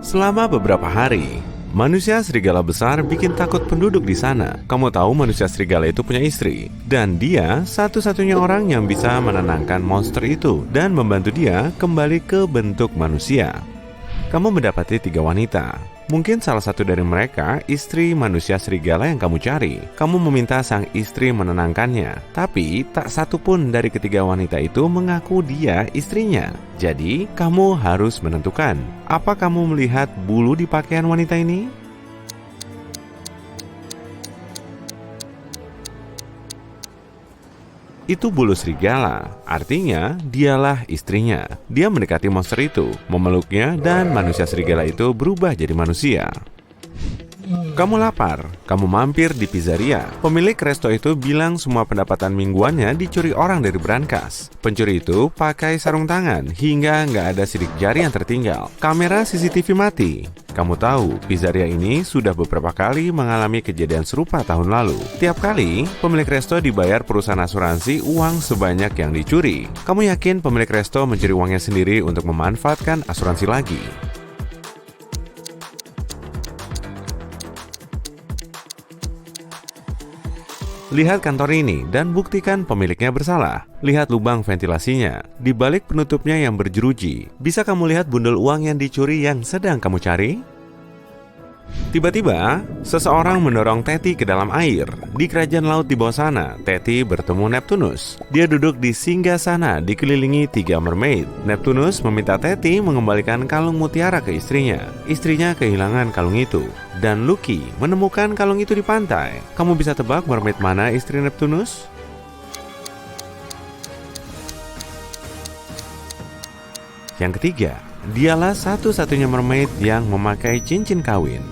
Selama beberapa hari, manusia serigala besar bikin takut penduduk di sana. Kamu tahu manusia serigala itu punya istri, dan dia satu-satunya orang yang bisa menenangkan monster itu dan membantu dia kembali ke bentuk manusia. Kamu mendapati 3 wanita. Mungkin salah satu dari mereka istri manusia serigala yang kamu cari. Kamu meminta sang istri menenangkannya, tapi tak satu pun dari ketiga wanita itu mengaku dia istrinya. Jadi, kamu harus menentukan, apa kamu melihat bulu di pakaian wanita ini? Itu bulu serigala, artinya dialah istrinya. Dia mendekati monster itu, memeluknya, dan manusia serigala itu berubah jadi manusia. Kamu lapar, kamu mampir di pizzeria. Pemilik resto itu bilang semua pendapatan mingguannya dicuri orang dari brankas. Pencuri itu pakai sarung tangan hingga nggak ada sidik jari yang tertinggal. Kamera CCTV mati. Kamu tahu, pizzeria ini sudah beberapa kali mengalami kejadian serupa tahun lalu. Tiap kali, pemilik resto dibayar perusahaan asuransi uang sebanyak yang dicuri. Kamu yakin pemilik resto mencuri uangnya sendiri untuk memanfaatkan asuransi lagi? Lihat kantor ini dan buktikan pemiliknya bersalah. Lihat lubang ventilasinya. Di balik penutupnya yang berjeruji, bisa kamu lihat bundel uang yang dicuri yang sedang kamu cari? Tiba-tiba, seseorang mendorong Teti ke dalam air. Di kerajaan laut di bawah sana, Teti bertemu Neptunus. Dia duduk di singgasana dikelilingi 3 mermaid. Neptunus meminta Teti mengembalikan kalung mutiara ke istrinya. Istrinya kehilangan kalung itu. Dan Lucky menemukan kalung itu di pantai. Kamu bisa tebak mermaid mana istri Neptunus? Yang ketiga, dialah satu-satunya mermaid yang memakai cincin kawin.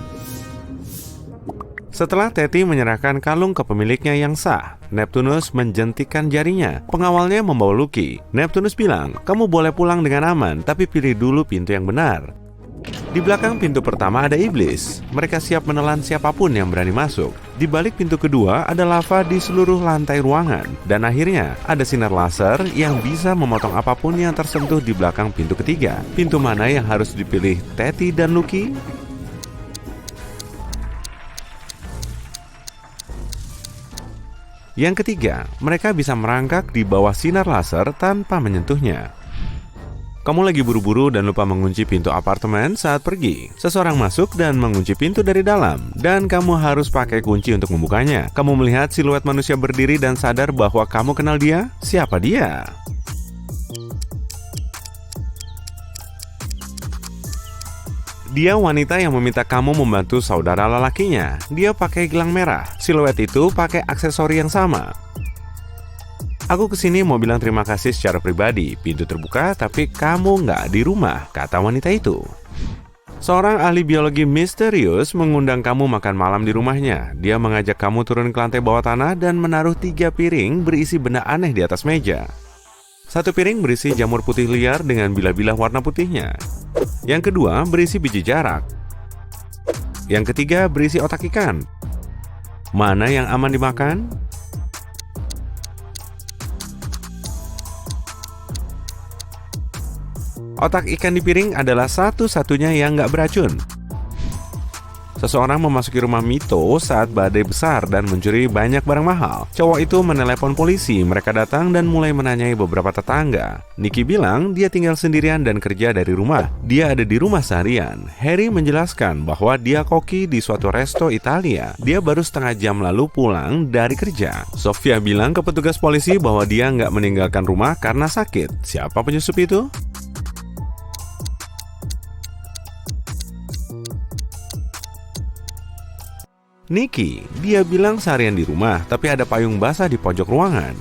Setelah Teti menyerahkan kalung ke pemiliknya yang sah, Neptunus menjentikkan jarinya. Pengawalnya membawa Lucky. Neptunus bilang, kamu boleh pulang dengan aman, tapi pilih dulu pintu yang benar. Di belakang pintu pertama ada iblis. Mereka siap menelan siapapun yang berani masuk. Di balik pintu kedua ada lava di seluruh lantai ruangan. Dan akhirnya ada sinar laser yang bisa memotong apapun yang tersentuh di belakang pintu ketiga. Pintu mana yang harus dipilih Teti dan Lucky? Yang ketiga, mereka bisa merangkak di bawah sinar laser tanpa menyentuhnya. Kamu lagi buru-buru dan lupa mengunci pintu apartemen saat pergi. Seseorang masuk dan mengunci pintu dari dalam, dan kamu harus pakai kunci untuk membukanya. Kamu melihat siluet manusia berdiri dan sadar bahwa kamu kenal dia? Siapa dia? Dia wanita yang meminta kamu membantu saudara lelakinya. Dia pakai gelang merah. Siluet itu pakai aksesori yang sama. Aku kesini mau bilang terima kasih secara pribadi. Pintu terbuka tapi kamu nggak di rumah, kata wanita itu. Seorang ahli biologi misterius mengundang kamu makan malam di rumahnya. Dia mengajak kamu turun ke lantai bawah tanah dan menaruh 3 piring berisi benda aneh di atas meja. 1 piring berisi jamur putih liar dengan bilah-bilah warna putihnya. Yang kedua berisi biji jarak. Yang ketiga berisi otak ikan. Mana yang aman dimakan? Otak ikan di piring adalah satu-satunya yang nggak beracun. Seseorang memasuki rumah Mito saat badai besar dan mencuri banyak barang mahal. Cowok itu menelepon polisi. Mereka datang dan mulai menanyai beberapa tetangga. Nicky bilang dia tinggal sendirian dan kerja dari rumah. Dia ada di rumah seharian. Harry menjelaskan bahwa dia koki di suatu resto Italia. Dia baru setengah jam lalu pulang dari kerja. Sofia bilang ke petugas polisi bahwa dia nggak meninggalkan rumah karena sakit. Siapa penyusup itu? Nicky, dia bilang seharian di rumah, tapi ada payung basah di pojok ruangan.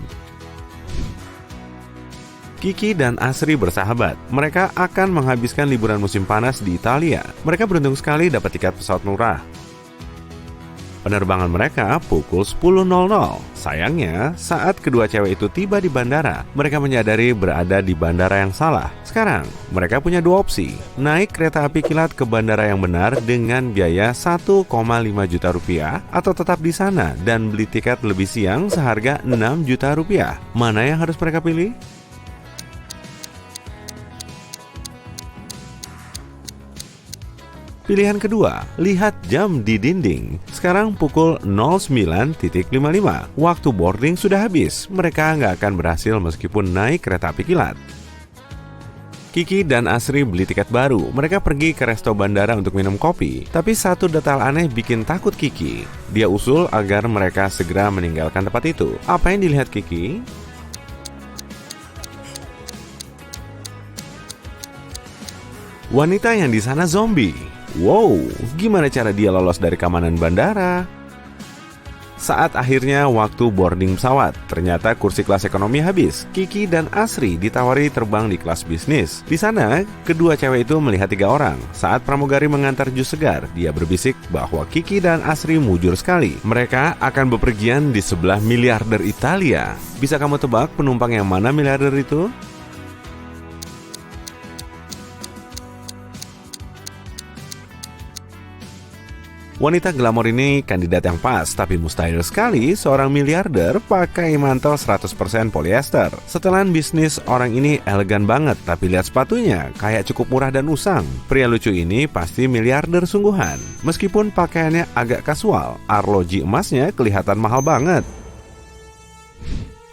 Kiki dan Asri bersahabat. Mereka akan menghabiskan liburan musim panas di Italia. Mereka beruntung sekali dapat tiket pesawat murah. Penerbangan mereka pukul 10.00. Sayangnya, saat kedua cewek itu tiba di bandara, mereka menyadari berada di bandara yang salah. Sekarang, mereka punya 2 opsi. Naik kereta api kilat ke bandara yang benar dengan biaya 1,5 juta rupiah, atau tetap di sana dan beli tiket lebih siang seharga 6 juta rupiah. Mana yang harus mereka pilih? Pilihan kedua, lihat jam di dinding. Sekarang pukul 09.55. Waktu boarding sudah habis. Mereka nggak akan berhasil meskipun naik kereta api kilat. Kiki dan Asri beli tiket baru. Mereka pergi ke resto bandara untuk minum kopi. Tapi satu detail aneh bikin takut Kiki. Dia usul agar mereka segera meninggalkan tempat itu. Apa yang dilihat Kiki? Wanita yang di sana zombie. Wow, gimana cara dia lolos dari keamanan bandara? Saat akhirnya waktu boarding pesawat, ternyata kursi kelas ekonomi habis. Kiki dan Asri ditawari terbang di kelas bisnis. Di sana, kedua cewek itu melihat 3 orang. Saat pramugari mengantar jus segar, dia berbisik bahwa Kiki dan Asri mujur sekali. Mereka akan bepergian di sebelah miliarder Italia. Bisa kamu tebak penumpang yang mana miliarder itu? Wanita glamor ini kandidat yang pas, tapi mustahil sekali seorang miliarder pakai mantel 100% polyester. Setelan bisnis, orang ini elegan banget, tapi lihat sepatunya, kayak cukup murah dan usang. Pria lucu ini pasti miliarder sungguhan. Meskipun pakaiannya agak kasual, arloji emasnya kelihatan mahal banget.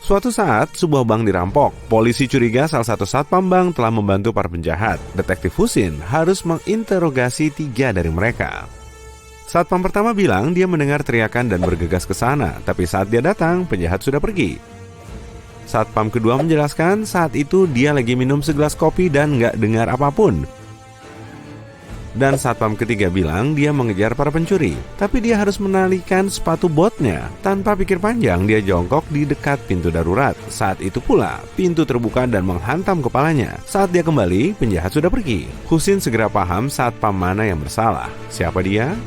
Suatu saat, sebuah bank dirampok. Polisi curiga salah satu satpam bank telah membantu para penjahat. Detektif Husin harus menginterogasi 3 dari mereka. Satpam pertama bilang dia mendengar teriakan dan bergegas ke sana, tapi saat dia datang, penjahat sudah pergi. Satpam kedua menjelaskan saat itu dia lagi minum segelas kopi dan nggak dengar apapun. Dan satpam ketiga bilang dia mengejar para pencuri, tapi dia harus menalikan sepatu botnya. Tanpa pikir panjang, dia jongkok di dekat pintu darurat. Saat itu pula, pintu terbuka dan menghantam kepalanya. Saat dia kembali, penjahat sudah pergi. Husin segera paham satpam mana yang bersalah. Siapa dia?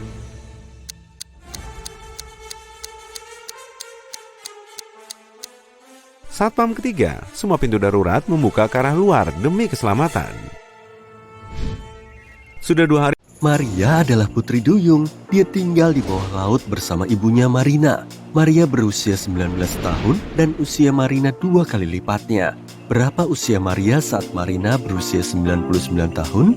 Satpam ketiga, semua pintu darurat membuka ke arah luar demi keselamatan. Sudah 2 hari. Maria adalah putri duyung. Dia tinggal di bawah laut bersama ibunya Marina. Maria berusia 19 tahun dan usia Marina 2 kali lipatnya. Berapa usia Maria saat Marina berusia 99 tahun?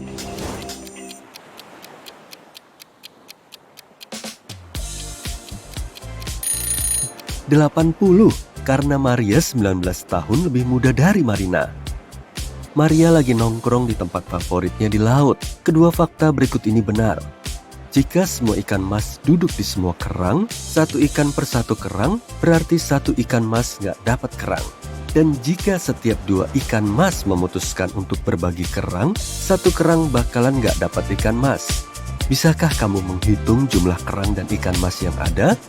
...80, karena Maria 19 tahun lebih muda dari Marina. Maria lagi nongkrong di tempat favoritnya di laut. Kedua fakta berikut ini benar. Jika semua ikan mas duduk di semua kerang, 1 ikan per 1 kerang, berarti 1 ikan mas nggak dapat kerang. Dan jika setiap 2 ikan mas memutuskan untuk berbagi kerang, 1 kerang bakalan nggak dapat ikan mas. Bisakah kamu menghitung jumlah kerang dan ikan mas yang ada?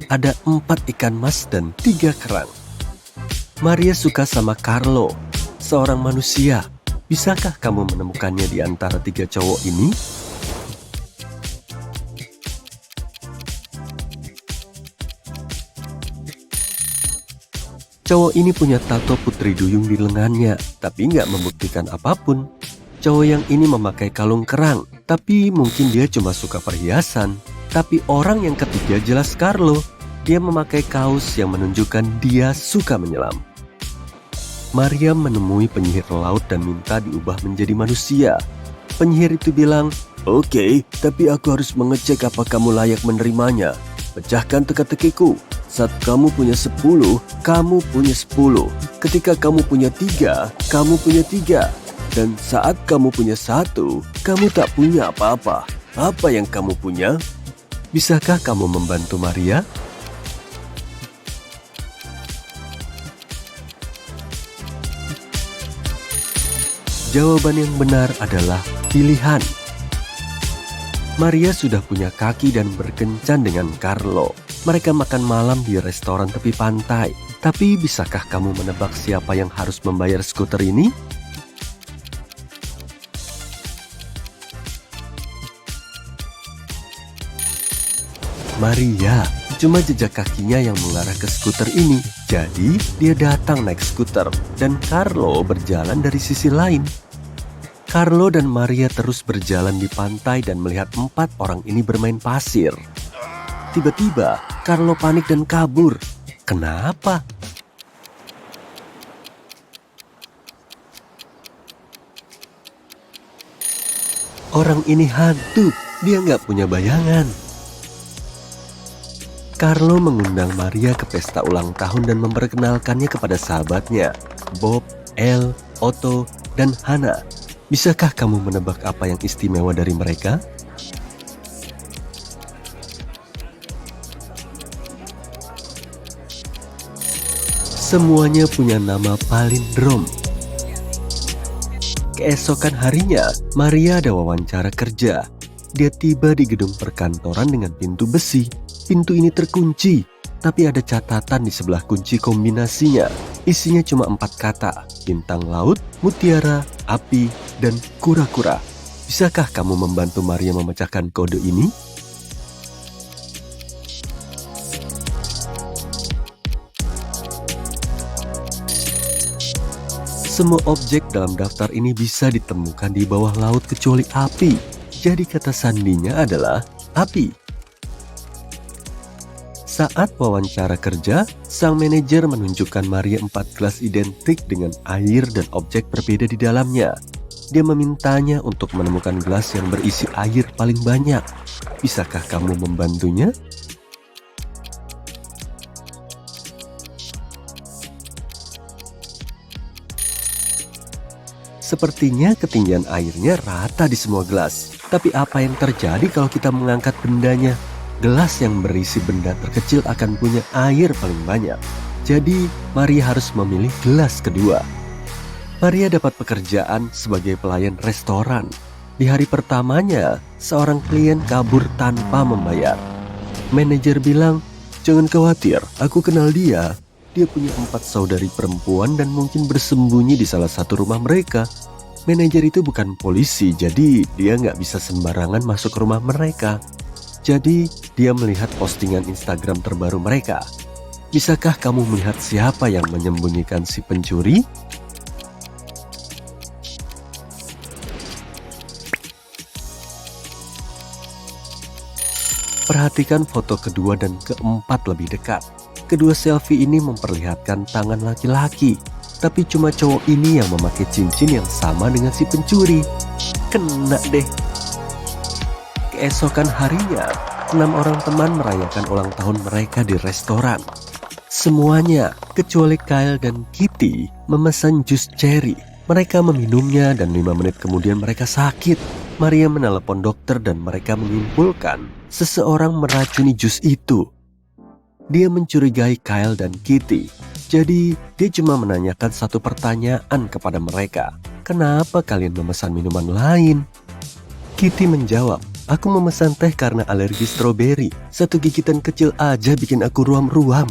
Ada 4 ikan mas dan 3 kerang. Maria suka sama Carlo, seorang manusia. Bisakah kamu menemukannya di antara 3 cowok ini? Cowok ini punya tato putri duyung di lengannya, tapi nggak membuktikan apapun. Cowok yang ini memakai kalung kerang, tapi mungkin dia cuma suka perhiasan. Tapi orang yang ketiga jelas Carlo. Dia memakai kaos yang menunjukkan dia suka menyelam. Maria menemui penyihir laut dan minta diubah menjadi manusia. Penyihir itu bilang, "Oke, tapi aku harus mengecek apa kamu layak menerimanya. Pecahkan teka-tekiku. Saat kamu punya 10, kamu punya 10. Ketika kamu punya 3, kamu punya 3. Dan saat kamu punya 1, kamu tak punya apa-apa. Apa yang kamu punya?" Bisakah kamu membantu Maria? Jawaban yang benar adalah pilihan. Maria sudah punya kaki dan berkencan dengan Carlo. Mereka makan malam di restoran tepi pantai. Tapi bisakah kamu menebak siapa yang harus membayar skuter ini? Maria. Cuma jejak kakinya yang mengarah ke skuter ini. Jadi dia datang naik skuter dan Carlo berjalan dari sisi lain. Carlo dan Maria terus berjalan di pantai dan melihat 4 orang ini bermain pasir. Tiba-tiba Carlo panik dan kabur. Kenapa? Orang ini hantu, dia nggak punya bayangan. Carlo mengundang Maria ke pesta ulang tahun dan memperkenalkannya kepada sahabatnya, Bob, Elle, Otto, dan Hannah. Bisakah kamu menebak apa yang istimewa dari mereka? Semuanya punya nama palindrom. Keesokan harinya, Maria ada wawancara kerja. Dia tiba di gedung perkantoran dengan pintu besi. Pintu ini terkunci, tapi ada catatan di sebelah kunci kombinasinya. Isinya cuma 4 kata, bintang laut, mutiara, api, dan kura-kura. Bisakah kamu membantu Maria memecahkan kode ini? Semua objek dalam daftar ini bisa ditemukan di bawah laut kecuali api. Jadi kata sandinya adalah api. Saat wawancara kerja, sang manajer menunjukkan Maria 4 gelas identik dengan air dan objek berbeda di dalamnya. Dia memintanya untuk menemukan gelas yang berisi air paling banyak. Bisakah kamu membantunya? Sepertinya ketinggian airnya rata di semua gelas. Tapi apa yang terjadi kalau kita mengangkat bendanya? Gelas yang berisi benda terkecil akan punya air paling banyak. Jadi, Maria harus memilih gelas kedua. Maria dapat pekerjaan sebagai pelayan restoran. Di hari pertamanya, seorang klien kabur tanpa membayar. Manajer bilang, "Jangan khawatir, aku kenal dia. Dia punya 4 saudari perempuan dan mungkin bersembunyi di salah satu rumah mereka." Manajer itu bukan polisi, jadi dia nggak bisa sembarangan masuk ke rumah mereka. Jadi, dia melihat postingan Instagram terbaru mereka. Bisakah kamu melihat siapa yang menyembunyikan si pencuri? Perhatikan foto kedua dan keempat lebih dekat. Kedua selfie ini memperlihatkan tangan laki-laki, tapi cuma cowok ini yang memakai cincin yang sama dengan si pencuri. Kena deh. Keesokan harinya, 6 orang teman merayakan ulang tahun mereka di restoran. Semuanya, kecuali Kyle dan Kitty, memesan jus cherry. Mereka meminumnya dan 5 menit kemudian mereka sakit. Maria menelepon dokter dan mereka menyimpulkan seseorang meracuni jus itu. Dia mencurigai Kyle dan Kitty. Jadi, dia cuma menanyakan satu pertanyaan kepada mereka. Kenapa kalian memesan minuman lain? Kitty menjawab, "Aku memesan teh karena alergi stroberi. 1 gigitan kecil aja bikin aku ruam-ruam."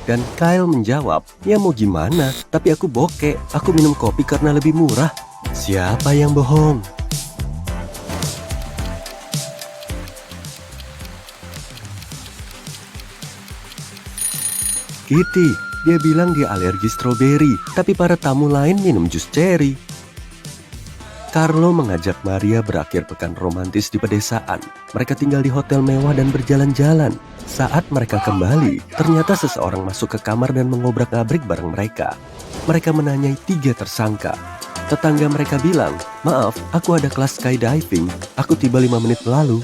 Dan Kyle menjawab, "Ya mau gimana, tapi aku bokeh. Aku minum kopi karena lebih murah." Siapa yang bohong? Kitty, dia bilang dia alergi stroberi, tapi para tamu lain minum jus cherry. Carlo mengajak Maria berakhir pekan romantis di pedesaan. Mereka tinggal di hotel mewah dan berjalan-jalan. Saat mereka kembali, ternyata seseorang masuk ke kamar dan mengobrak-abrik bareng mereka. Mereka menanyai 3 tersangka. Tetangga mereka bilang, "Maaf, aku ada kelas skydiving. Aku tiba 5 menit lalu."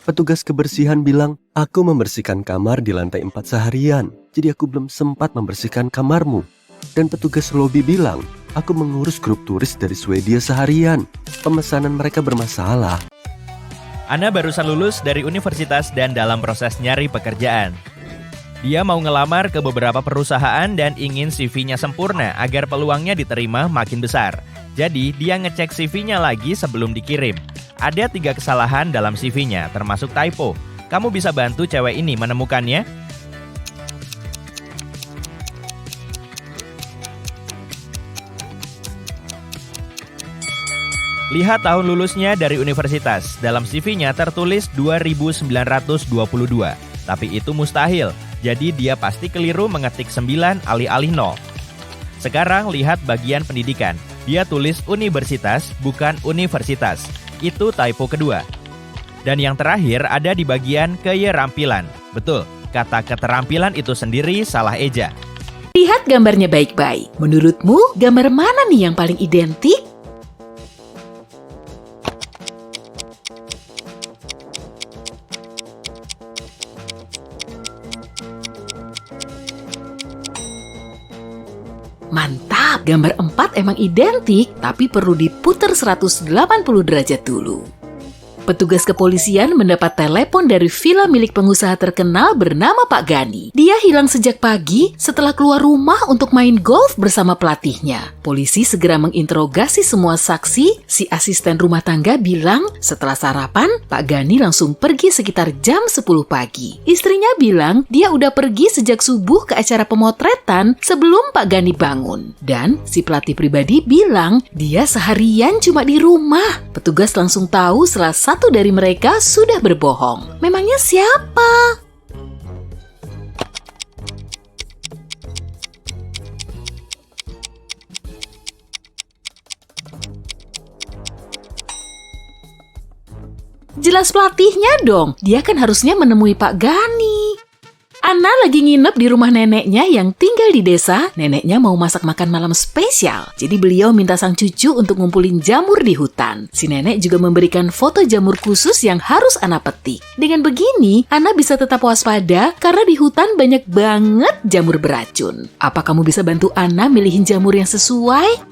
Petugas kebersihan bilang, "Aku membersihkan kamar di lantai 4 seharian, jadi aku belum sempat membersihkan kamarmu." Dan petugas lobi bilang, "Aku mengurus grup turis dari Swedia seharian. Pemesanan mereka bermasalah." Ana barusan lulus dari universitas dan dalam proses nyari pekerjaan. Dia mau ngelamar ke beberapa perusahaan dan ingin CV-nya sempurna agar peluangnya diterima makin besar. Jadi, dia ngecek CV-nya lagi sebelum dikirim. Ada 3 kesalahan dalam CV-nya, termasuk typo. Kamu bisa bantu cewek ini menemukannya? Lihat tahun lulusnya dari universitas. Dalam CV-nya tertulis 2922. Tapi itu mustahil. Jadi dia pasti keliru mengetik 9 alih-alih 0. Sekarang lihat bagian pendidikan. Dia tulis universitas, bukan universitas. Itu typo kedua. Dan yang terakhir ada di bagian keterampilan. Betul, kata keterampilan itu sendiri salah eja. Lihat gambarnya baik-baik. Menurutmu, gambar mana nih yang paling identik? Mantap, gambar 4 emang identik, tapi perlu diputer 180 derajat dulu. Petugas kepolisian mendapat telepon dari villa milik pengusaha terkenal bernama Pak Gani. Dia hilang sejak pagi setelah keluar rumah untuk main golf bersama pelatihnya. Polisi segera menginterogasi semua saksi. Si asisten rumah tangga bilang setelah sarapan, Pak Gani langsung pergi sekitar jam 10 pagi. Istrinya bilang dia udah pergi sejak subuh ke acara pemotretan sebelum Pak Gani bangun. Dan si pelatih pribadi bilang dia seharian cuma di rumah. Petugas langsung tahu satu dari mereka sudah berbohong. Memangnya siapa? Jelas pelatihnya dong. Dia kan harusnya menemui Pak Gani. Ana lagi nginep di rumah neneknya yang tinggal di desa. Neneknya mau masak makan malam spesial. Jadi beliau minta sang cucu untuk ngumpulin jamur di hutan. Si nenek juga memberikan foto jamur khusus yang harus Ana petik. Dengan begini, Ana bisa tetap waspada karena di hutan banyak banget jamur beracun. Apa kamu bisa bantu Ana milihin jamur yang sesuai?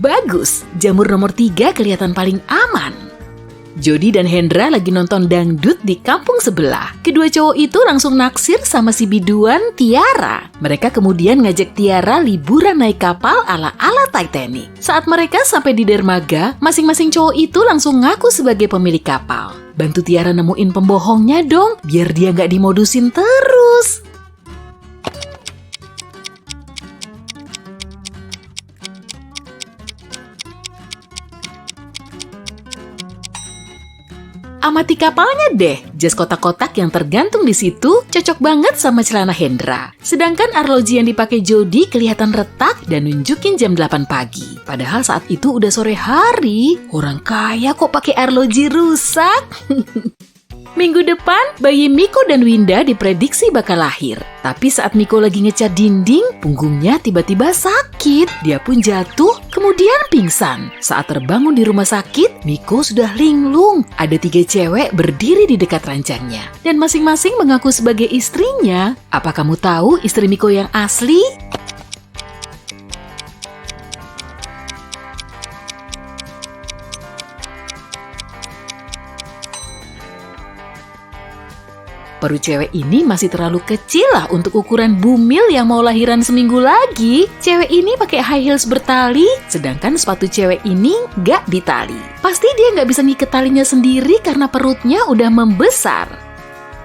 Bagus, jamur nomor 3 kelihatan paling aman. Jody dan Hendra lagi nonton dangdut di kampung sebelah. Kedua cowok itu langsung naksir sama si biduan Tiara. Mereka kemudian ngajak Tiara liburan naik kapal ala-ala Titanic. Saat mereka sampai di dermaga, masing-masing cowok itu langsung ngaku sebagai pemilik kapal. Bantu Tiara nemuin pembohongnya dong, biar dia nggak dimodusin terus. Amati kapalnya deh, jas kotak-kotak yang tergantung di situ cocok banget sama celana Hendra. Sedangkan arloji yang dipakai Jody kelihatan retak dan nunjukin jam 8 pagi. Padahal saat itu udah sore hari. Orang kaya kok pakai arloji rusak? Minggu depan, bayi Miko dan Winda diprediksi bakal lahir. Tapi saat Miko lagi ngecat dinding, punggungnya tiba-tiba sakit. Dia pun jatuh, kemudian pingsan. Saat terbangun di rumah sakit, Miko sudah linglung. Ada 3 cewek berdiri di dekat ranjangnya. Dan masing-masing mengaku sebagai istrinya. Apa kamu tahu istri Miko yang asli? Perut cewek ini masih terlalu kecil lah untuk ukuran bumil yang mau lahiran seminggu lagi. Cewek ini pakai high heels bertali, sedangkan sepatu cewek ini nggak ditali. Pasti dia nggak bisa ngiket talinya sendiri karena perutnya udah membesar.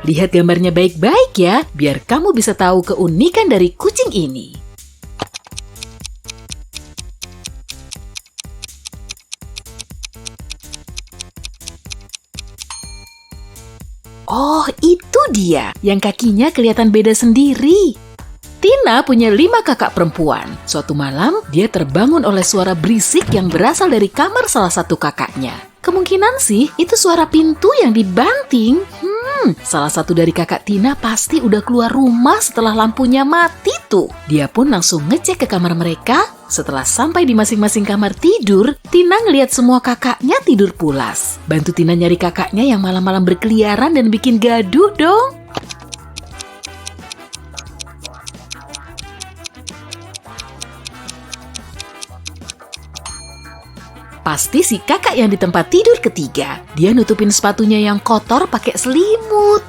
Lihat gambarnya baik-baik ya, biar kamu bisa tahu keunikan dari kucing ini. Oh, itu dia yang kakinya kelihatan beda sendiri. Tina punya 5 kakak perempuan. Suatu malam, dia terbangun oleh suara berisik yang berasal dari kamar salah satu kakaknya. Kemungkinan sih, itu suara pintu yang dibanting. Salah satu dari kakak Tina pasti udah keluar rumah setelah lampunya mati tuh. Dia pun langsung ngecek ke kamar mereka. Setelah sampai di masing-masing kamar tidur, Tina ngelihat semua kakaknya tidur pulas. Bantu Tina nyari kakaknya yang malam-malam berkeliaran dan bikin gaduh dong. Pasti si kakak yang di tempat tidur ketiga. Dia nutupin sepatunya yang kotor pakai selimut.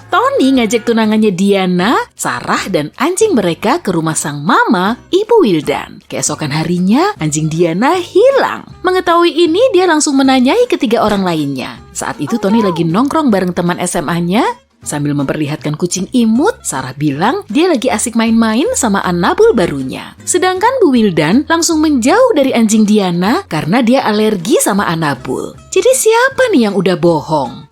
Tony ngajak tunangannya Diana, Sarah, dan anjing mereka ke rumah sang mama, Ibu Wildan. Keesokan harinya, anjing Diana hilang. Mengetahui ini, dia langsung menanyai ketiga orang lainnya. Saat itu Tony lagi nongkrong bareng teman SMA-nya. Sambil memperlihatkan kucing imut, Sarah bilang dia lagi asik main-main sama Annabul barunya. Sedangkan Bu Wildan langsung menjauh dari anjing Diana karena dia alergi sama Annabul. Jadi siapa nih yang udah bohong?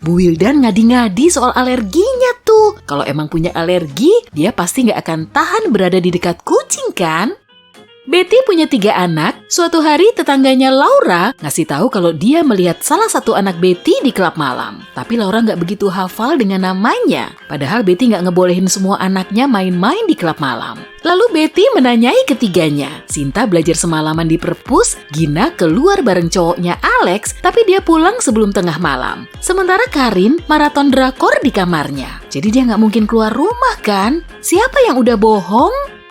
Bu Wildan ngadi-ngadi soal alerginya tuh. Kalau emang punya alergi, dia pasti nggak akan tahan berada di dekat kucing kan? Betty punya 3 anak. Suatu hari tetangganya Laura ngasih tahu kalau dia melihat salah satu anak Betty di klub malam. Tapi Laura nggak begitu hafal dengan namanya. Padahal Betty nggak ngebolehin semua anaknya main-main di klub malam. Lalu Betty menanyai ketiganya. Sinta belajar semalaman di perpus, Gina keluar bareng cowoknya Alex, tapi dia pulang sebelum tengah malam. Sementara Karin maraton drakor di kamarnya. Jadi dia nggak mungkin keluar rumah kan? Siapa yang udah bohong?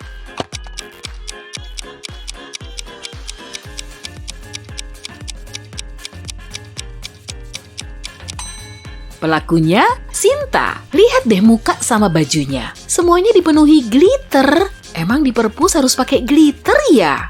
Pelakunya, Sinta. Lihat deh muka sama bajunya. Semuanya dipenuhi glitter. Emang di perpus harus pakai glitter ya?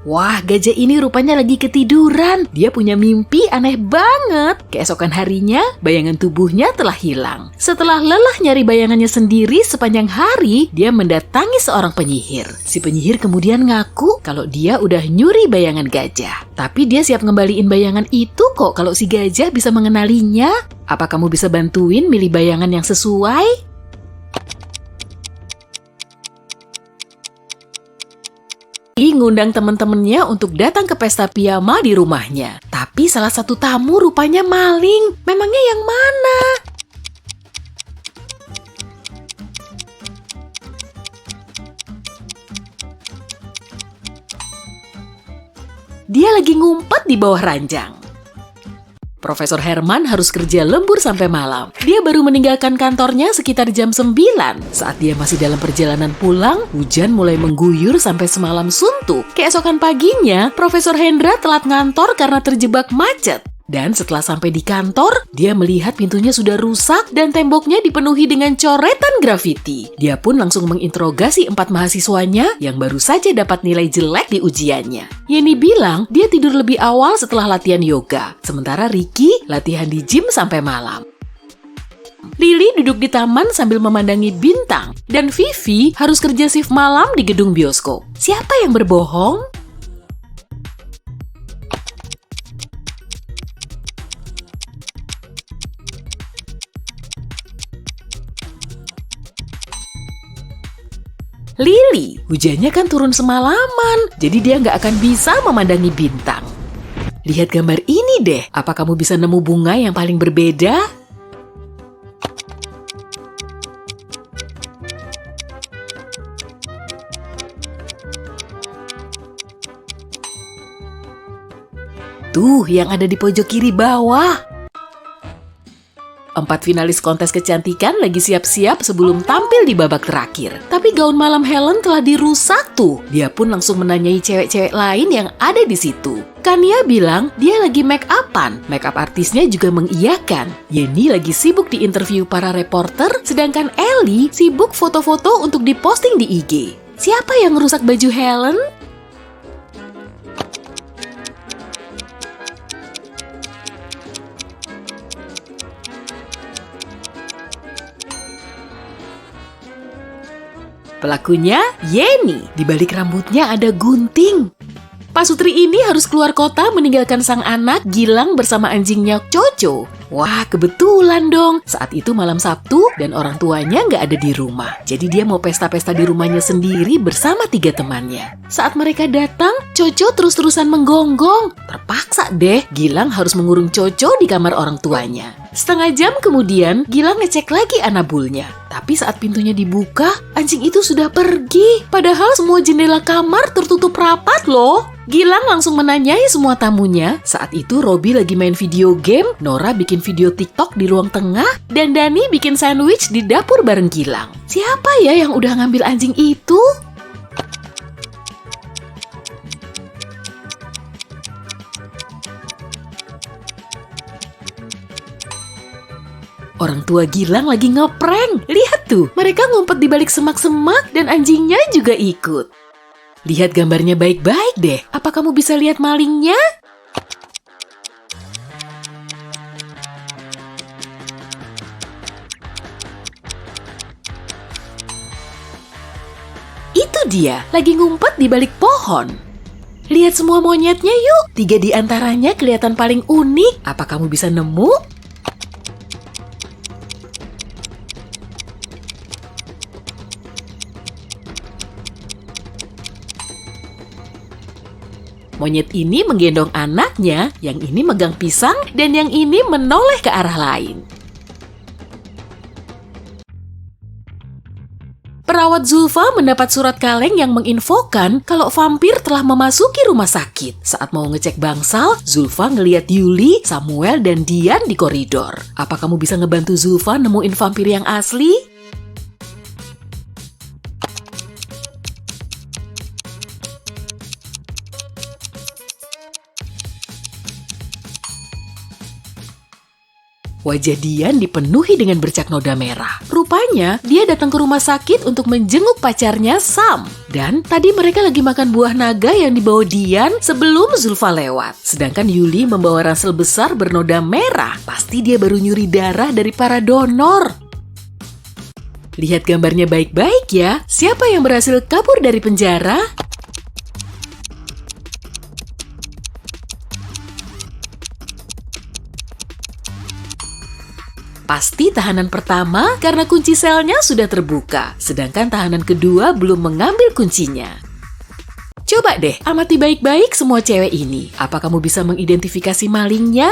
Wah, gajah ini rupanya lagi ketiduran. Dia punya mimpi aneh banget. Keesokan harinya, bayangan tubuhnya telah hilang. Setelah lelah nyari bayangannya sendiri sepanjang hari, dia mendatangi seorang penyihir. Si penyihir kemudian ngaku kalau dia udah nyuri bayangan gajah. Tapi dia siap ngembaliin bayangan itu kok kalau si gajah bisa mengenalinya. Apa kamu bisa bantuin milih bayangan yang sesuai? Ngundang teman-temannya untuk datang ke pesta piyama di rumahnya. Tapi salah satu tamu rupanya maling. Memangnya yang mana? Dia lagi ngumpet di bawah ranjang. Profesor Herman harus kerja lembur sampai malam. Dia baru meninggalkan kantornya sekitar jam 9. Saat dia masih dalam perjalanan pulang, hujan mulai mengguyur sampai semalam suntuk. Keesokan paginya, Profesor Hendra telat ngantor karena terjebak macet. Dan setelah sampai di kantor, dia melihat pintunya sudah rusak dan temboknya dipenuhi dengan coretan grafiti. Dia pun langsung menginterogasi 4 mahasiswanya yang baru saja dapat nilai jelek di ujiannya. Yeni bilang dia tidur lebih awal setelah latihan yoga, sementara Ricky latihan di gym sampai malam. Lily duduk di taman sambil memandangi bintang, dan Vivi harus kerja shift malam di gedung bioskop. Siapa yang berbohong? Lily, hujannya kan turun semalaman, jadi dia nggak akan bisa memandangi bintang. Lihat gambar ini deh, apa kamu bisa nemu bunga yang paling berbeda? Tuh, yang ada di pojok kiri bawah. 4 finalis kontes kecantikan lagi siap-siap sebelum tampil di babak terakhir. Tapi gaun malam Helen telah dirusak tuh. Dia pun langsung menanyai cewek-cewek lain yang ada di situ. Kania bilang dia lagi make upan. Make up artisnya juga mengiyakan. Yeni lagi sibuk di interview para reporter, sedangkan Ellie sibuk foto-foto untuk diposting di IG. Siapa yang merusak baju Helen? Pelakunya Yeni. Di balik rambutnya ada gunting. Pasutri ini harus keluar kota meninggalkan sang anak Gilang bersama anjingnya Coco. Wah, kebetulan dong. Saat itu malam Sabtu dan orang tuanya nggak ada di rumah. Jadi dia mau pesta-pesta di rumahnya sendiri bersama 3 temannya. Saat mereka datang, Coco terus-terusan menggonggong. Terpaksa deh, Gilang harus mengurung Coco di kamar orang tuanya. Setengah jam kemudian, Gilang ngecek lagi anabulnya. Tapi saat pintunya dibuka, anjing itu sudah pergi. Padahal semua jendela kamar tertutup rapat loh. Gilang langsung menanyai semua tamunya. Saat itu Robby lagi main video game, Nora bikin video TikTok di ruang tengah, dan Dani bikin sandwich di dapur bareng Gilang. Siapa ya yang udah ngambil anjing itu? Orang tua Gilang lagi ngeprank. Lihat tuh, mereka ngumpet di balik semak-semak dan anjingnya juga ikut. Lihat gambarnya baik-baik deh. Apa kamu bisa lihat malingnya? Itu dia, lagi ngumpet di balik pohon. Lihat semua monyetnya yuk. 3 di antaranya kelihatan paling unik. Apa kamu bisa nemu? Monyet ini menggendong anaknya, yang ini megang pisang, dan yang ini menoleh ke arah lain. Perawat Zulfa mendapat surat kaleng yang menginfokan kalau vampir telah memasuki rumah sakit. Saat mau ngecek bangsal, Zulfa ngeliat Yuli, Samuel, dan Dian di koridor. Apa kamu bisa ngebantu Zulfa nemuin vampir yang asli? Wajah Dian dipenuhi dengan bercak noda merah. Rupanya, dia datang ke rumah sakit untuk menjenguk pacarnya Sam. Dan tadi mereka lagi makan buah naga yang dibawa Dian sebelum Zulfa lewat. Sedangkan Yuli membawa ransel besar bernoda merah. Pasti dia baru nyuri darah dari para donor. Lihat gambarnya baik-baik ya. Siapa yang berhasil kabur dari penjara? Pasti tahanan pertama karena kunci selnya sudah terbuka, sedangkan tahanan kedua belum mengambil kuncinya. Coba deh, amati baik-baik semua cewek ini. Apa kamu bisa mengidentifikasi malingnya?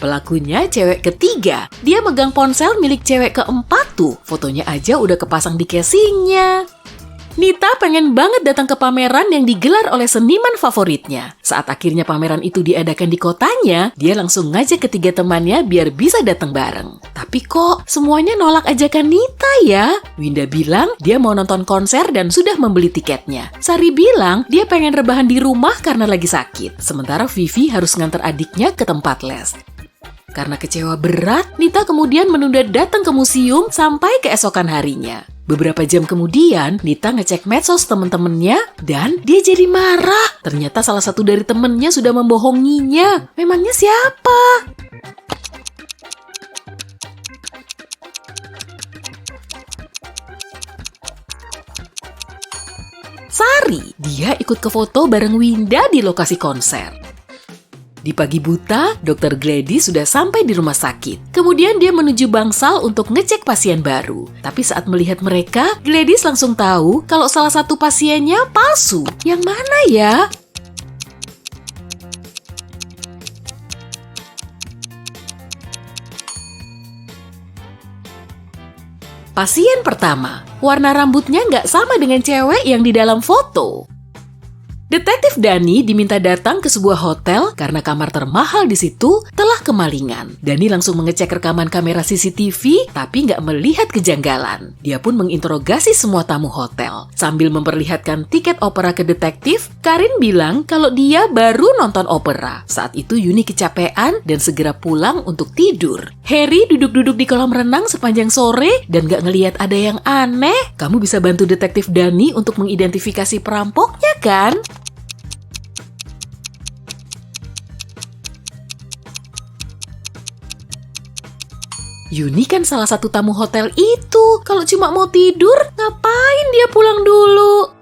Pelakunya cewek ketiga. Dia megang ponsel milik cewek keempat tuh. Fotonya aja udah kepasang di casingnya. Nita pengen banget datang ke pameran yang digelar oleh seniman favoritnya. Saat akhirnya pameran itu diadakan di kotanya, dia langsung ngajak ketiga temannya biar bisa datang bareng. Tapi kok semuanya nolak ajakan Nita ya? Winda bilang dia mau nonton konser dan sudah membeli tiketnya. Sari bilang dia pengen rebahan di rumah karena lagi sakit. Sementara Vivi harus nganter adiknya ke tempat les. Karena kecewa berat, Nita kemudian menunda datang ke museum sampai keesokan harinya. Beberapa jam kemudian, Nita ngecek medsos temen-temennya dan dia jadi marah. Ternyata salah satu dari temennya sudah membohonginya. Memangnya siapa? Sari, dia ikut ke foto bareng Winda di lokasi konser. Di pagi buta, Dr. Gladys sudah sampai di rumah sakit. Kemudian dia menuju bangsal untuk ngecek pasien baru. Tapi saat melihat mereka, Gladys langsung tahu kalau salah satu pasiennya palsu. Yang mana ya? Pasien pertama, warna rambutnya nggak sama dengan cewek yang di dalam foto. Detektif Dani diminta datang ke sebuah hotel karena kamar termahal di situ telah kemalingan. Dani langsung mengecek rekaman kamera CCTV tapi nggak melihat kejanggalan. Dia pun menginterogasi semua tamu hotel. Sambil memperlihatkan tiket opera ke detektif, Karin bilang kalau dia baru nonton opera. Saat itu Yuni kecapean dan segera pulang untuk tidur. Harry duduk-duduk di kolam renang sepanjang sore dan nggak ngelihat ada yang aneh. Kamu bisa bantu detektif Dani untuk mengidentifikasi perampoknya kan? Yuni kan salah satu tamu hotel itu. Kalau cuma mau tidur, ngapain dia pulang dulu?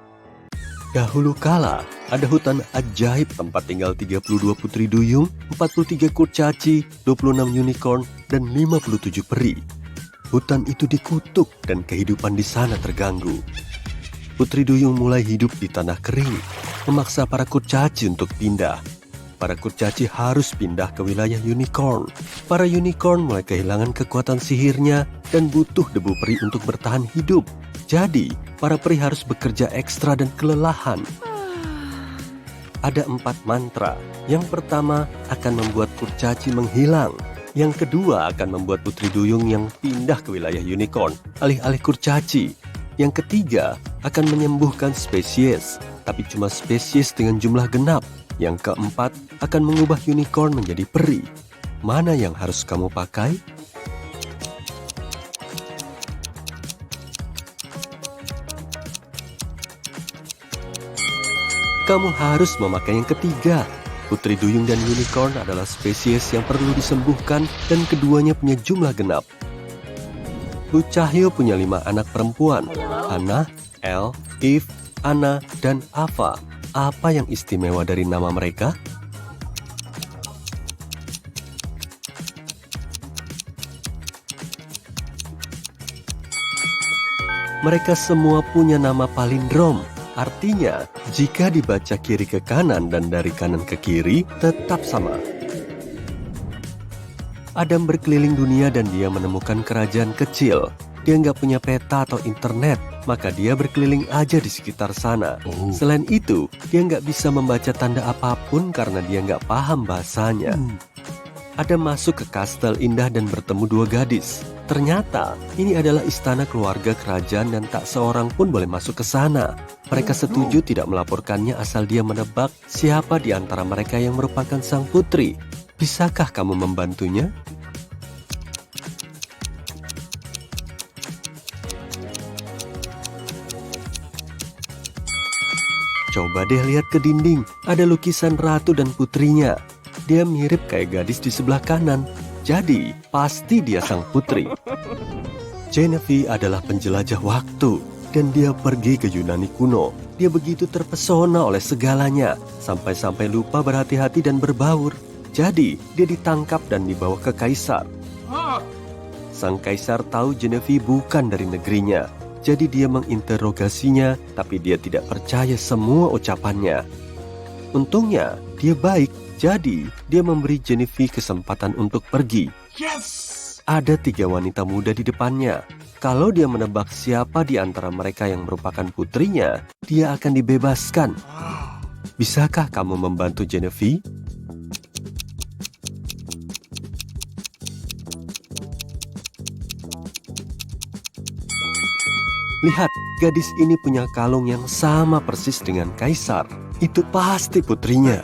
Dahulu kala, ada hutan ajaib tempat tinggal 32 putri duyung, 43 kurcaci, 26 unicorn, dan 57 peri. Hutan itu dikutuk dan kehidupan di sana terganggu. Putri duyung mulai hidup di tanah kering, memaksa para kurcaci untuk pindah. Para kurcaci harus pindah ke wilayah unicorn. Para unicorn mulai kehilangan kekuatan sihirnya dan butuh debu peri untuk bertahan hidup. Jadi, para peri harus bekerja ekstra dan kelelahan. Ada 4 mantra. Yang pertama akan membuat kurcaci menghilang. Yang kedua akan membuat putri duyung yang pindah ke wilayah unicorn, alih-alih kurcaci. Yang ketiga akan menyembuhkan spesies, tapi cuma spesies dengan jumlah genap. Yang keempat akan mengubah unicorn menjadi peri. Mana yang harus kamu pakai? Kamu harus memakai yang ketiga. Putri duyung dan unicorn adalah spesies yang perlu disembuhkan dan keduanya punya jumlah genap. Bu Cahyo punya 5 anak perempuan, Hannah, Elle, Eve, Anna, dan Ava. Apa yang istimewa dari nama mereka? Mereka semua punya nama palindrom. Artinya, jika dibaca kiri ke kanan dan dari kanan ke kiri, tetap sama. Adam berkeliling dunia dan dia menemukan kerajaan kecil. Dia nggak punya peta atau internet, maka dia berkeliling aja di sekitar sana. Selain itu, dia nggak bisa membaca tanda apapun karena dia nggak paham bahasanya. Adam masuk ke kastel indah dan bertemu dua gadis. Ternyata, ini adalah istana keluarga kerajaan dan tak seorang pun boleh masuk ke sana. Mereka setuju tidak melaporkannya asal dia menebak siapa di antara mereka yang merupakan sang putri. Bisakah kamu membantunya? Coba deh lihat ke dinding, ada lukisan ratu dan putrinya. Dia mirip kayak gadis di sebelah kanan. Jadi, pasti dia sang putri. Genevieve adalah penjelajah waktu, dan dia pergi ke Yunani kuno. Dia begitu terpesona oleh segalanya, sampai-sampai lupa berhati-hati dan berbaur. Jadi, dia ditangkap dan dibawa ke kaisar. Sang kaisar tahu Genevieve bukan dari negerinya. Jadi dia menginterogasinya, tapi dia tidak percaya semua ucapannya. Untungnya, dia baik. Jadi, dia memberi Genevieve kesempatan untuk pergi. Ada 3 wanita muda di depannya. Kalau dia menebak siapa di antara mereka yang merupakan putrinya, dia akan dibebaskan. Bisakah kamu membantu Genevieve? Lihat, gadis ini punya kalung yang sama persis dengan kaisar. Itu pasti putrinya.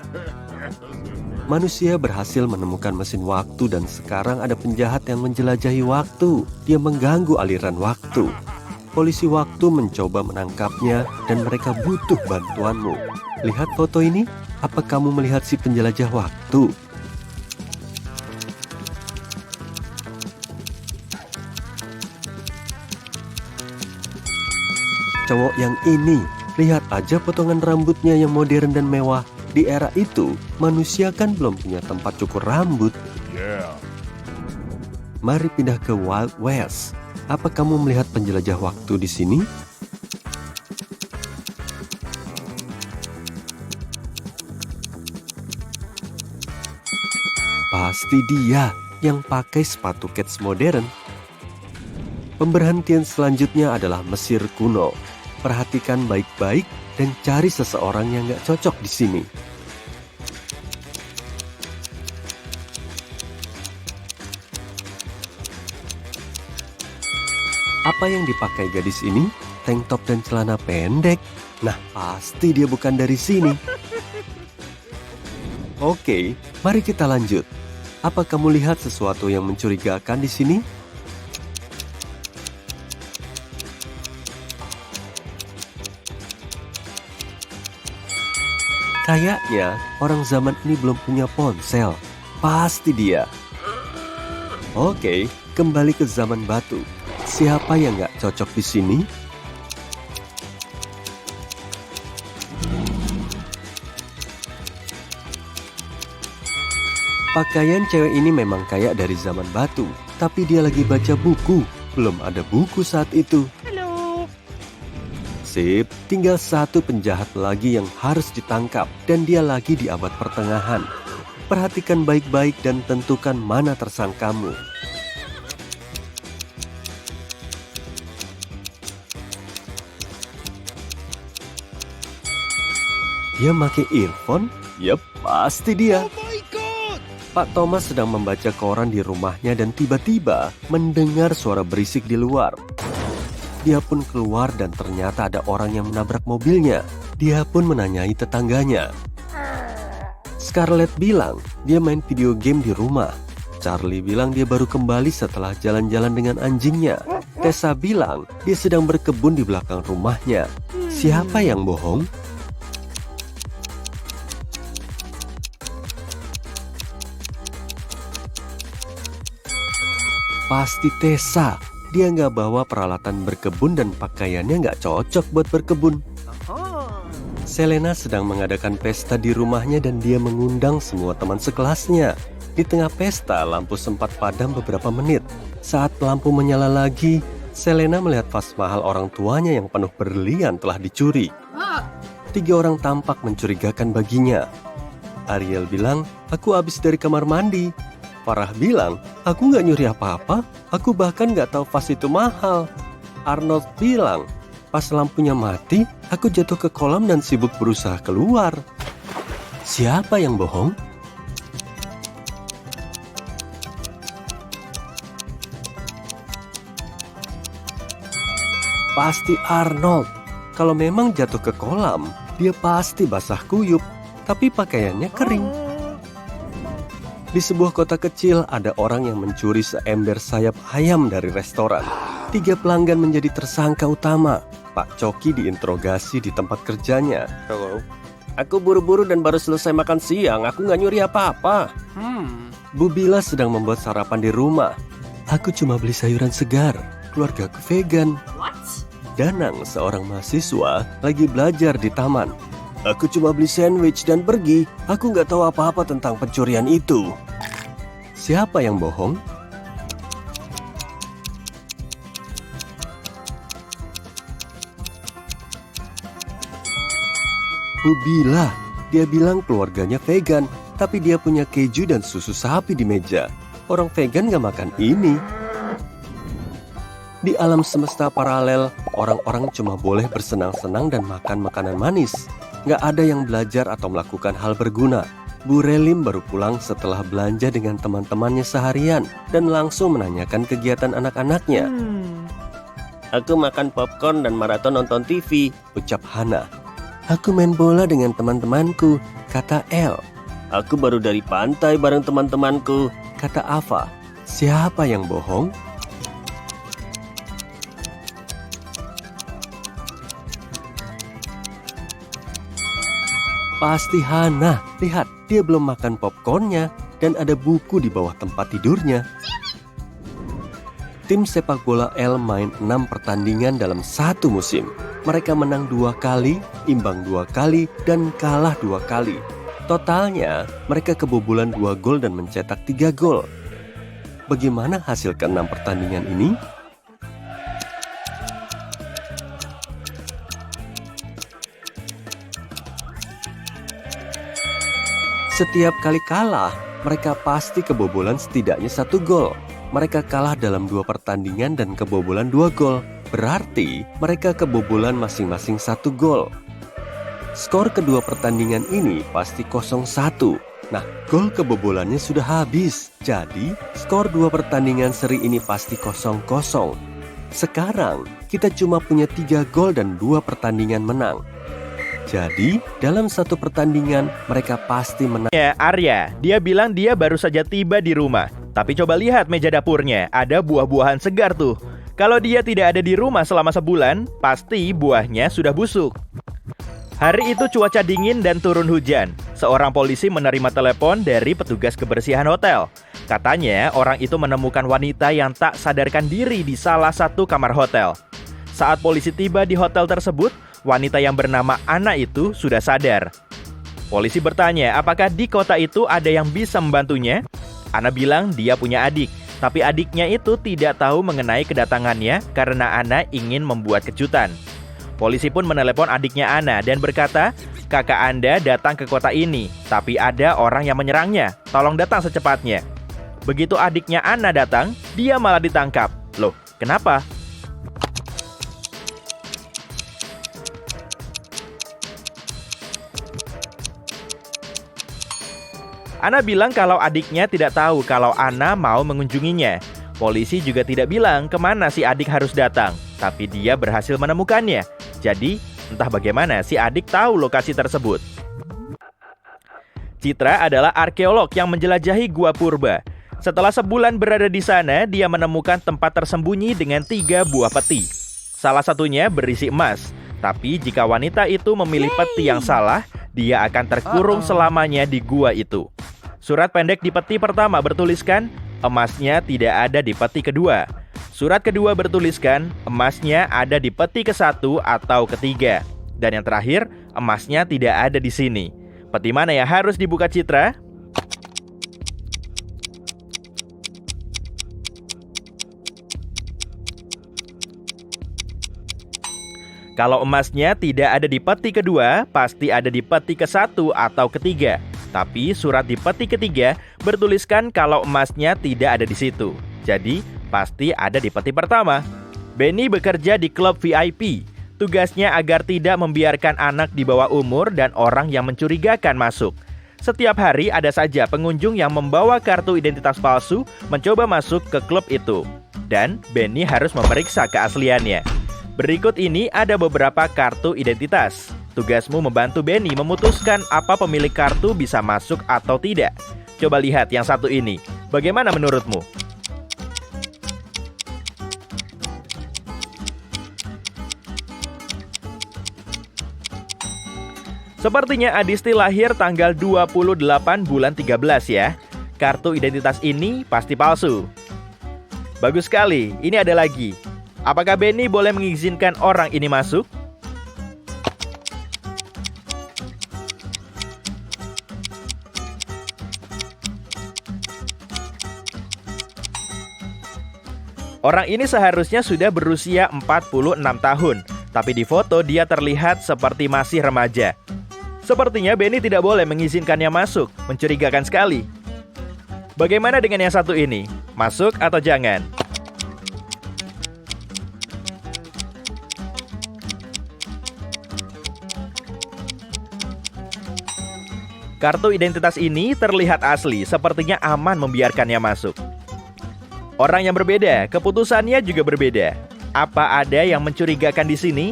Manusia berhasil menemukan mesin waktu dan sekarang ada penjahat yang menjelajahi waktu. Dia mengganggu aliran waktu. Polisi waktu mencoba menangkapnya dan mereka butuh bantuanmu. Lihat foto ini, apa kamu melihat si penjelajah waktu? Cowok yang ini, lihat aja potongan rambutnya yang modern dan mewah. Di era itu, manusia kan belum punya tempat cukur rambut. Mari pindah ke Wild West. Apa kamu melihat penjelajah waktu di sini? Pasti dia yang pakai sepatu kets modern. Pemberhentian selanjutnya adalah Mesir kuno. Perhatikan baik-baik dan cari seseorang yang gak cocok di sini. Apa yang dipakai gadis ini? Tank top dan celana pendek. Nah, pasti dia bukan dari sini. Oke, mari kita lanjut. Apa kamu lihat sesuatu yang mencurigakan di sini? Kayaknya orang zaman ini belum punya ponsel. Pasti dia. Oke, kembali ke zaman batu. Siapa yang nggak cocok di sini? Pakaian cewek ini memang kayak dari zaman batu, tapi dia lagi baca buku. Belum ada buku saat itu. Sip, tinggal satu penjahat lagi yang harus ditangkap dan dia lagi di abad pertengahan. Perhatikan baik-baik dan tentukan mana tersangkamu. Dia pakai earphone? Yep, pasti dia. Pak Thomas sedang membaca koran di rumahnya dan tiba-tiba mendengar suara berisik di luar. Dia pun keluar dan ternyata ada orang yang menabrak mobilnya. Dia pun menanyai tetangganya. Scarlett bilang dia main video game di rumah. Charlie bilang dia baru kembali setelah jalan-jalan dengan anjingnya. Tessa bilang dia sedang berkebun di belakang rumahnya. Siapa yang bohong? Pasti Tessa. Dia nggak bawa peralatan berkebun dan pakaiannya nggak cocok buat berkebun. Selena sedang mengadakan pesta di rumahnya dan dia mengundang semua teman sekelasnya. Di tengah pesta, lampu sempat padam beberapa menit. Saat lampu menyala lagi, Selena melihat vas mahal orang tuanya yang penuh berlian telah dicuri. 3 orang tampak mencurigakan baginya. Ariel bilang, aku habis dari kamar mandi. Farah bilang, aku nggak nyuri apa-apa. Aku bahkan nggak tahu vas itu mahal. Arnold bilang, pas lampunya mati, aku jatuh ke kolam dan sibuk berusaha keluar. Siapa yang bohong? Pasti Arnold. Kalau memang jatuh ke kolam, dia pasti basah kuyup, tapi pakaiannya kering. Di sebuah kota kecil, ada orang yang mencuri seember sayap ayam dari restoran. 3 pelanggan menjadi tersangka utama. Pak Coki diinterogasi di tempat kerjanya. Halo. Aku buru-buru dan baru selesai makan siang. Aku nggak nyuri apa-apa. Bu Bila sedang membuat sarapan di rumah. Aku cuma beli sayuran segar. Keluargaku vegan. Danang, seorang mahasiswa, lagi belajar di taman. Aku cuma beli sandwich dan pergi. Aku nggak tahu apa-apa tentang pencurian itu. Siapa yang bohong? Bu Bila, dia bilang keluarganya vegan, tapi dia punya keju dan susu sapi di meja. Orang vegan gak makan ini. Di alam semesta paralel, orang-orang cuma boleh bersenang-senang dan makan makanan manis. Gak ada yang belajar atau melakukan hal berguna. Bu Relim baru pulang setelah belanja dengan teman-temannya seharian dan langsung menanyakan kegiatan anak-anaknya. Aku makan popcorn dan maraton nonton TV, ucap Hana. Aku main bola dengan teman-temanku, kata El. Aku baru dari pantai bareng teman-temanku, kata Ava. Siapa yang bohong? Pasti Hana. Lihat, dia belum makan popcornnya dan ada buku di bawah tempat tidurnya. Tim sepak bola El main 6 pertandingan dalam 1 musim. Mereka menang 2 kali, imbang 2 kali, dan kalah 2 kali. Totalnya, mereka kebobolan 2 gol dan mencetak 3 gol. Bagaimana hasil ke-6 pertandingan ini? Setiap kali kalah, mereka pasti kebobolan setidaknya 1 gol. Mereka kalah dalam 2 pertandingan dan kebobolan 2 gol. Berarti mereka kebobolan masing-masing 1 gol. Skor kedua pertandingan ini pasti 0-1. Nah, gol kebobolannya sudah habis. Jadi, skor 2 pertandingan seri ini pasti 0-0. Sekarang, kita cuma punya 3 gol dan 2 pertandingan menang. Jadi, dalam 1 pertandingan, mereka pasti menang. Ya, Arya, dia bilang dia baru saja tiba di rumah. Tapi coba lihat meja dapurnya, ada buah-buahan segar tuh. Kalau dia tidak ada di rumah selama sebulan, pasti buahnya sudah busuk. Hari itu cuaca dingin dan turun hujan. Seorang polisi menerima telepon dari petugas kebersihan hotel. Katanya orang itu menemukan wanita yang tak sadarkan diri di salah satu kamar hotel. Saat polisi tiba di hotel tersebut, wanita yang bernama Ana itu sudah sadar. Polisi bertanya apakah di kota itu ada yang bisa membantunya. Ana bilang dia punya adik, tapi adiknya itu tidak tahu mengenai kedatangannya karena Ana ingin membuat kejutan. Polisi pun menelepon adiknya Ana dan berkata, kakak Anda datang ke kota ini, tapi ada orang yang menyerangnya. Tolong datang secepatnya. Begitu adiknya Ana datang, dia malah ditangkap. Loh, kenapa? Ana bilang kalau adiknya tidak tahu kalau Ana mau mengunjunginya. Polisi juga tidak bilang kemana si adik harus datang, tapi dia berhasil menemukannya. Jadi, entah bagaimana si adik tahu lokasi tersebut. Citra adalah arkeolog yang menjelajahi Gua Purba. Setelah sebulan berada di sana, dia menemukan tempat tersembunyi dengan 3 buah peti. Salah satunya berisi emas. Tapi jika wanita itu memilih peti yang salah, dia akan terkurung selamanya di gua itu. Surat pendek di peti pertama bertuliskan, emasnya tidak ada di peti kedua. Surat kedua bertuliskan, emasnya ada di peti ke-1 atau ketiga. Dan yang terakhir, emasnya tidak ada di sini. Peti mana yang harus dibuka, Citra? Kalau emasnya tidak ada di peti kedua, pasti ada di peti ke-1 atau ketiga. Tapi surat di peti ketiga bertuliskan kalau emasnya tidak ada di situ. Jadi, pasti ada di peti pertama. Benny bekerja di klub VIP. Tugasnya agar tidak membiarkan anak di bawah umur dan orang yang mencurigakan masuk. Setiap hari ada saja pengunjung yang membawa kartu identitas palsu mencoba masuk ke klub itu. Dan Benny harus memeriksa keasliannya. Berikut ini ada beberapa kartu identitas. Tugasmu membantu Benny memutuskan apa pemilik kartu bisa masuk atau tidak. Coba lihat yang satu ini. Bagaimana menurutmu? Sepertinya Adisti lahir tanggal 28 bulan 13 ya. Kartu identitas ini pasti palsu. Bagus sekali, ini ada lagi. Apakah Benny boleh mengizinkan orang ini masuk? Orang ini seharusnya sudah berusia 46 tahun, tapi di foto dia terlihat seperti masih remaja. Sepertinya Benny tidak boleh mengizinkannya masuk, mencurigakan sekali. Bagaimana dengan yang satu ini? Masuk atau jangan? Kartu identitas ini terlihat asli, sepertinya aman membiarkannya masuk. Orang yang berbeda, keputusannya juga berbeda. Apa ada yang mencurigakan di sini?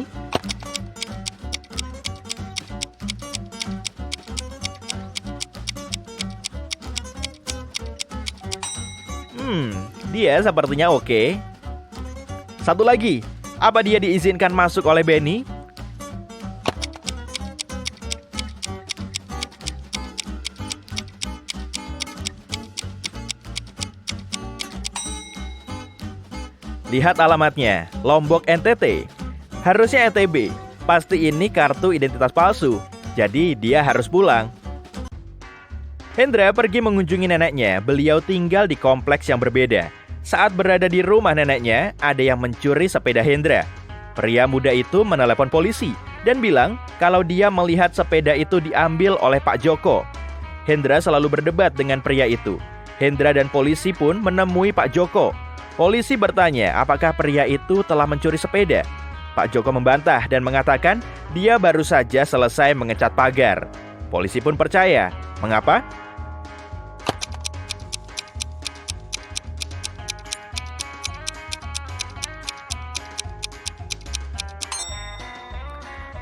Dia sepertinya oke. Satu lagi, apa dia diizinkan masuk oleh Benny? Lihat alamatnya, Lombok NTT. Harusnya NTB. Pasti ini kartu identitas palsu. Jadi dia harus pulang. Hendra pergi mengunjungi neneknya. Beliau tinggal di kompleks yang berbeda. Saat berada di rumah neneknya, ada yang mencuri sepeda Hendra. Pria muda itu menelepon polisi dan bilang kalau dia melihat sepeda itu diambil oleh Pak Joko. Hendra selalu berdebat dengan pria itu. Hendra dan polisi pun menemui Pak Joko. Polisi bertanya apakah pria itu telah mencuri sepeda. Pak Joko membantah dan mengatakan dia baru saja selesai mengecat pagar. Polisi pun percaya. Mengapa?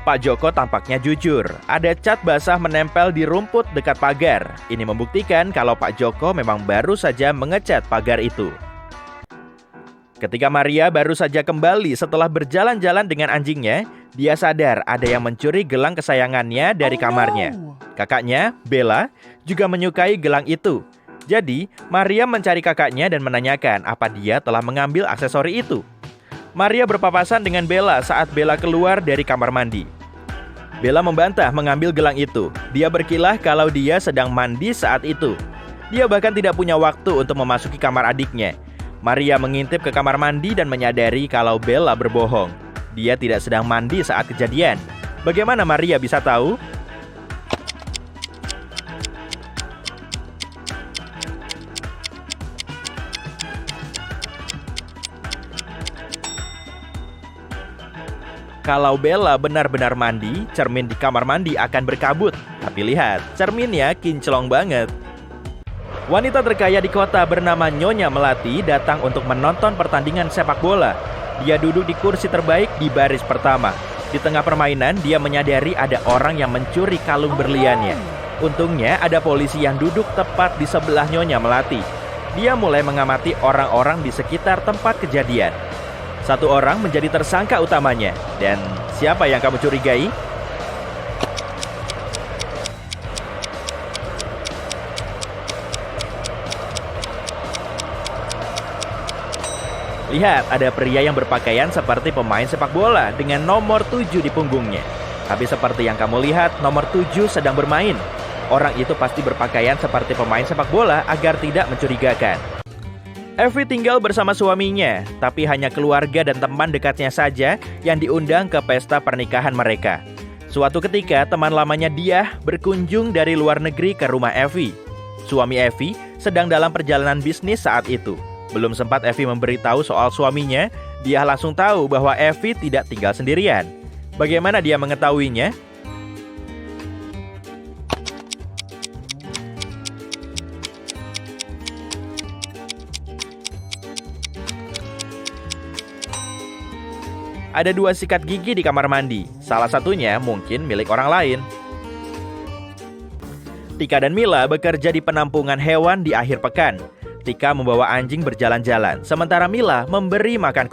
Pak Joko tampaknya jujur. Ada cat basah menempel di rumput dekat pagar. Ini membuktikan kalau Pak Joko memang baru saja mengecat pagar itu. Ketika Maria baru saja kembali setelah berjalan-jalan dengan anjingnya, dia sadar ada yang mencuri gelang kesayangannya dari kamarnya. Kakaknya, Bella, juga menyukai gelang itu. Jadi, Maria mencari kakaknya dan menanyakan apa dia telah mengambil aksesori itu. Maria berpapasan dengan Bella saat Bella keluar dari kamar mandi. Bella membantah mengambil gelang itu. Dia berkilah kalau dia sedang mandi saat itu. Dia bahkan tidak punya waktu untuk memasuki kamar adiknya. Maria mengintip ke kamar mandi dan menyadari kalau Bella berbohong. Dia tidak sedang mandi saat kejadian. Bagaimana Maria bisa tahu? Kalau Bella benar-benar mandi, cermin di kamar mandi akan berkabut. Tapi lihat, cerminnya kinclong banget. Wanita terkaya di kota bernama Nyonya Melati datang untuk menonton pertandingan sepak bola. Dia duduk di kursi terbaik di baris pertama. Di tengah permainan, dia menyadari ada orang yang mencuri kalung berliannya. Untungnya ada polisi yang duduk tepat di sebelah Nyonya Melati. Dia mulai mengamati orang-orang di sekitar tempat kejadian. Satu orang menjadi tersangka utamanya. Dan siapa yang kamu curigai? Lihat, ada pria yang berpakaian seperti pemain sepak bola dengan nomor 7 di punggungnya. Tapi seperti yang kamu lihat, nomor 7 sedang bermain. Orang itu pasti berpakaian seperti pemain sepak bola agar tidak mencurigakan. Effie tinggal bersama suaminya, tapi hanya keluarga dan teman dekatnya saja yang diundang ke pesta pernikahan mereka. Suatu ketika, teman lamanya Diah berkunjung dari luar negeri ke rumah Effie. Suami Effie sedang dalam perjalanan bisnis saat itu. Belum sempat Effie memberitahu soal suaminya, Diah langsung tahu bahwa Effie tidak tinggal sendirian. Bagaimana dia mengetahuinya? Ada 2 sikat gigi di kamar mandi. Salah satunya mungkin milik orang lain. Tika dan Mila bekerja di penampungan hewan di akhir pekan. Tika membawa anjing berjalan-jalan, sementara Mila memberi makan